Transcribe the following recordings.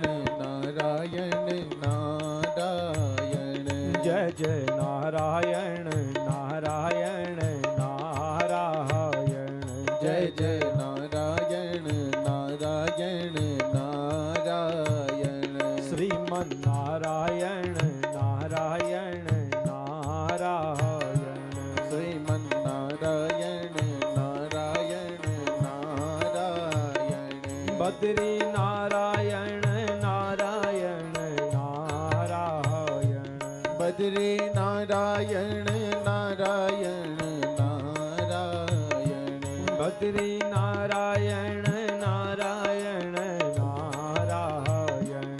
नारायण नारायण जय जय नारायण नारायण नारायण जय जय नारायण नारायण नारायण श्रीमन नारायण नारायण नारायण श्रीमन नारायण नारायण नारायण बद्री नारायण नारायण नारायण बद्री नारायण नारायण नारायण बद्री नारायण नारायण नारायण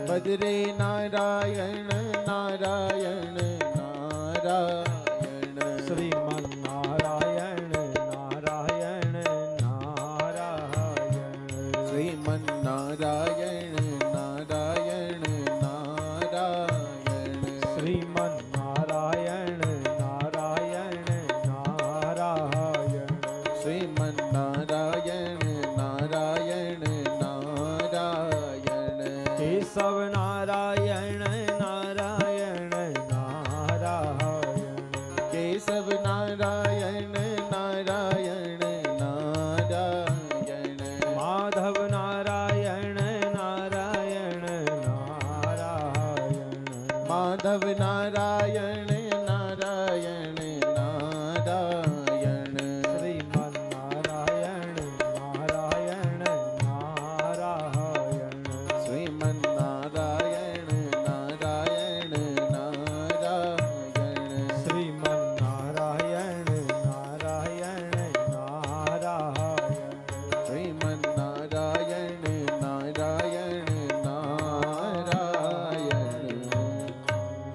बद्री नारायण नारायण नारायण श्रीमन नारायण नारायण नारायण श्रीमन नारायण नारायण नारायण श्रीमन नारायण नारायण नारायण श्रीमन नारायण नारायण नारायण केशव नारायण नारायण नारायण केशव नारायण नारायण नारायण माधव नारायण नारायण नारायण माधव नारायण नारायण नारायण श्रीमन नारायण नारायण नारायण श्रीमन नारायण नारायण नारायण श्रीमन नारायण नारायण नारायण श्रीमन नारायण नारायण नारायण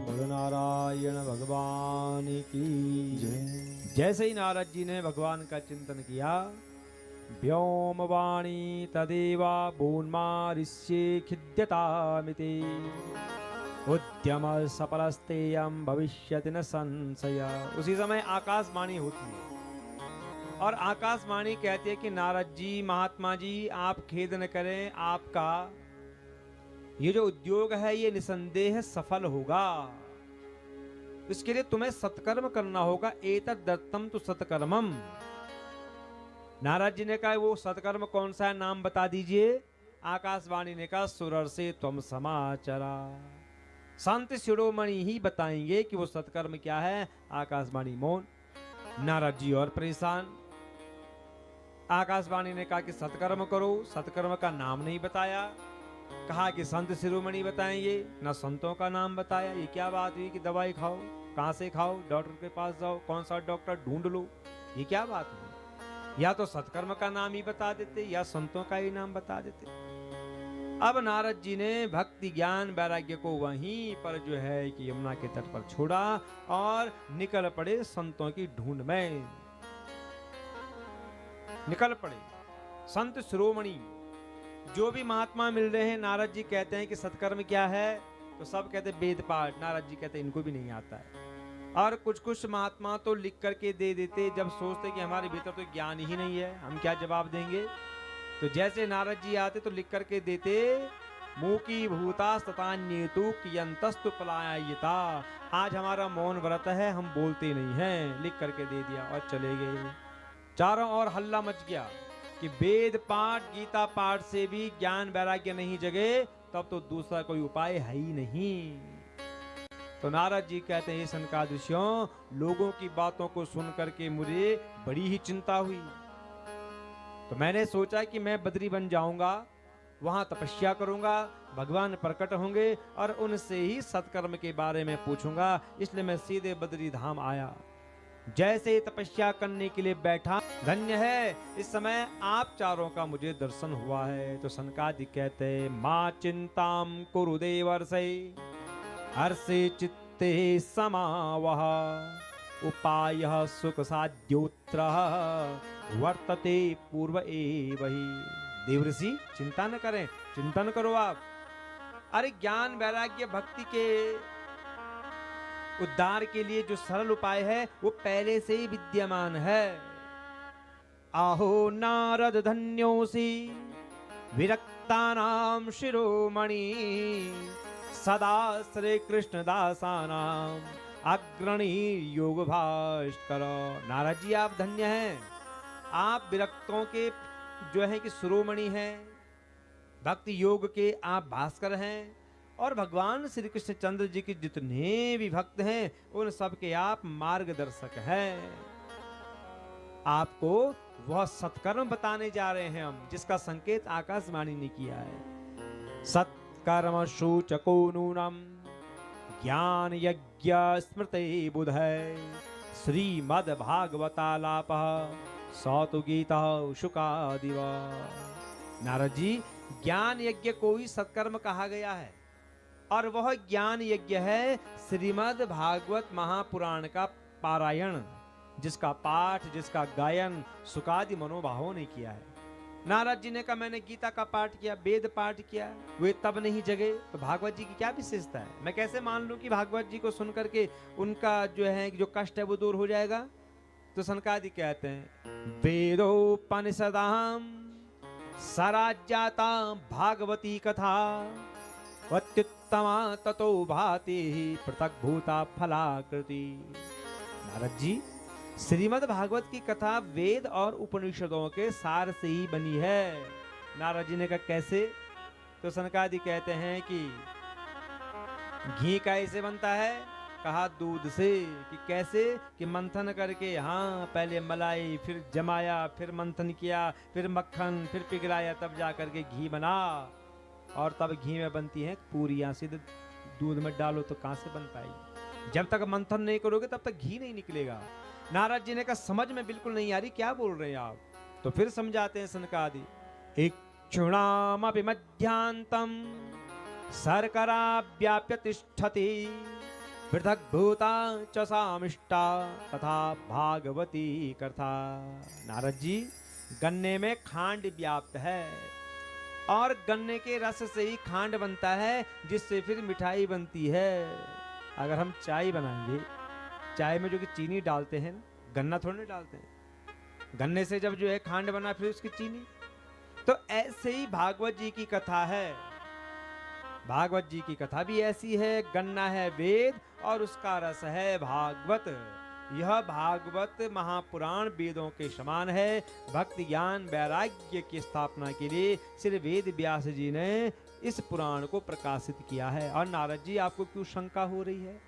बोलो नारायण भगवान की जय। जैसे ही नारद जी ने भगवान का चिंतन किया, व्योम वाणी तदेवा भून्मारिष्ये खिद्यतामिति उद्यम सफलस्तेयं भविष्यति न संशय। उसी समय आकाशवाणी होती है और आकाशवाणी कहती है कि नारद जी, महात्मा जी, आप खेद न करें, आपका ये जो उद्योग है ये निसंदेह सफल होगा। इसके लिए तुम्हें सत्कर्म करना होगा। एतद् दत्तम तो सत्कर्मम। नारद जी ने कहा वो सत्कर्म कौन सा है, नाम बता दीजिए। आकाशवाणी ने कहा सुरर से त्वम समाचरा। संत शिरोमणि ही बताएंगे कि वो सत्कर्म क्या है। आकाशवाणी मौन। नारद जी और परेशान। आकाशवाणी ने कहा कि सत्कर्म करो, सत्कर्म का नाम नहीं बताया। कहा कि संत शिरोमणि बताएंगे, ना संतों का नाम बताया। ये क्या बात हुई कि दवाई खाओ, कहां से खाओ, डॉक्टर के पास जाओ, कौन सा डॉक्टर ढूंढ लो, ये क्या बात हुई। या तो सत्कर्म का नाम ही बता देते या संतों का ही नाम बता देते। अब नारद जी ने भक्ति ज्ञान वैराग्य को वहीं पर जो है कि यमुना के तट पर छोड़ा और निकल पड़े संतों की ढूंढ में। निकल पड़े संत शिरोमणि। जो भी महात्मा मिल रहे हैं, नारद जी कहते हैं कि सत्कर्म क्या है, तो सब कहते हैं वेद पाठ। नारद जी कहते हैं इनको भी नहीं आता है। और कुछ कुछ महात्मा तो लिख करके दे देते, जब सोचते कि हमारे भीतर तो ज्ञान ही नहीं है, हम क्या जवाब देंगे। तो जैसे नारद जी आते तो लिख करके देते, मूकी भूतास्ततान्येतु कियंतस्तु पलायिता। आज हमारा मौन व्रत है, हम बोलते नहीं हैं। लिख करके दे दिया और चले गए। चारों ओर हल्ला मच गया कि वेद पाठ गीता पाठ से भी ज्ञान वैराग्य नहीं जगे, तब तो दूसरा कोई उपाय है ही नहीं। तो नारद जी कहते हैं, सनकादिशों, लोगों की बातों को सुन करके मुझे बड़ी ही चिंता हुई। तो मैंने सोचा कि मैं बद्री बन जाऊंगा, वहां तपस्या करूंगा, भगवान प्रकट होंगे और उनसे ही सत्कर्म के बारे में पूछूंगा। इसलिए मैं सीधे बद्री धाम आया। जैसे ही तपस्या करने के लिए बैठा, धन्य है इस समय आप चारों का मुझे दर्शन हुआ है। तो सनकादि कहते, मां चिंताम कुरु देवर्षे हर्षे चित्ते समावह उपायः सुख साध्योत्र वर्तते पूर्व एव ही। देवर्षि चिंता न करें, चिंतन करो आप। अरे ज्ञान वैराग्य भक्ति के उद्धार के लिए जो सरल उपाय है वो पहले से ही विद्यमान है। आहो नारद धन्योसी विरक्त भक्तानां शिरोमणि सदा श्री कृष्ण दासानां अग्रणी योग भास्कर। नारद जी आप धन्य हैं, आप विरक्तों के जो है कि शिरोमणि हैं, भक्ति योग के आप भास्कर हैं, और भगवान श्री कृष्ण चंद्र जी के जितने भी भक्त हैं उन सब के आप मार्गदर्शक हैं। आपको वह सत्कर्म बताने जा रहे हैं हम, जिसका संकेत आकाशवाणी ने किया है। सत्कर्म सूचको नूनम ज्ञान यज्ञ स्मृति बुधै श्रीमद् भागवतालाप सौतु गीता शुकादिव। नारद जी, ज्ञान यज्ञ को ही सत्कर्म कहा गया है, और वह ज्ञान यज्ञ है श्रीमद् भागवत महापुराण का पारायण, जिसका पाठ, जिसका गायन सुकादि मनोभावों ने किया है। नारद जी ने कहा मैंने गीता का पाठ किया, वेद पाठ किया, वे तब नहीं जगे, तो भागवत जी की क्या विशेषता है? मैं कैसे मान लूं कि भागवत जी को सुन करके उनका जो है जो कष्ट है वो दूर हो जाएगा? तो सनकादि कहते हैं वेदोपनिषदाम सराज्याता भागवती कथा अत्युत्तमा ततो भाति पृथक भूता फलाकृति। नारद जी, श्रीमद् भागवत की कथा वेद और उपनिषदों के सार से ही बनी है। नारद जी ने कहा कैसे? तो सनकादि कहते हैं कि घी कैसे बनता है? कहा दूध से। कि कैसे? कि मंथन करके, हाँ पहले मलाई, फिर जमाया, फिर मंथन किया, फिर मक्खन, फिर पिघलाया, तब जा करके घी बना। और तब घी में बनती है पूरियां। सीधे दूध में डालो तो कहां से बन पाएगी? जब तक मंथन नहीं करोगे तब तक घी नहीं निकलेगा। नारद जी ने कहा समझ में बिल्कुल नहीं आ रही, क्या बोल रहे हैं आप? तो फिर समझाते हैं सनकादि। इक्षुणामपि मध्यांतम शर्करा व्याप्य तिष्ठति पृथक भूता च सामिष्टा तथा भागवती कथा। नारद जी, गन्ने में खांड व्याप्त है, और गन्ने के रस से ही खांड बनता है, जिससे फिर मिठाई बनती है। अगर हम चाय बनाएंगे, चाय में जो कि चीनी डालते हैं, गन्ना थोड़ी डालते हैं। गन्ने से जब जो है खांड बना, फिर उसकी चीनी। तो ऐसे ही भागवत जी की कथा है। भागवत जी की कथा भी ऐसी है, गन्ना है वेद और उसका रस है भागवत। यह भागवत महापुराण वेदों के समान है। भक्ति ज्ञान वैराग्य की स्थापना के लिए श्री वेद व्यास जी ने इस पुराण को प्रकाशित किया है। और नारद जी, आपको क्यों शंका हो रही है?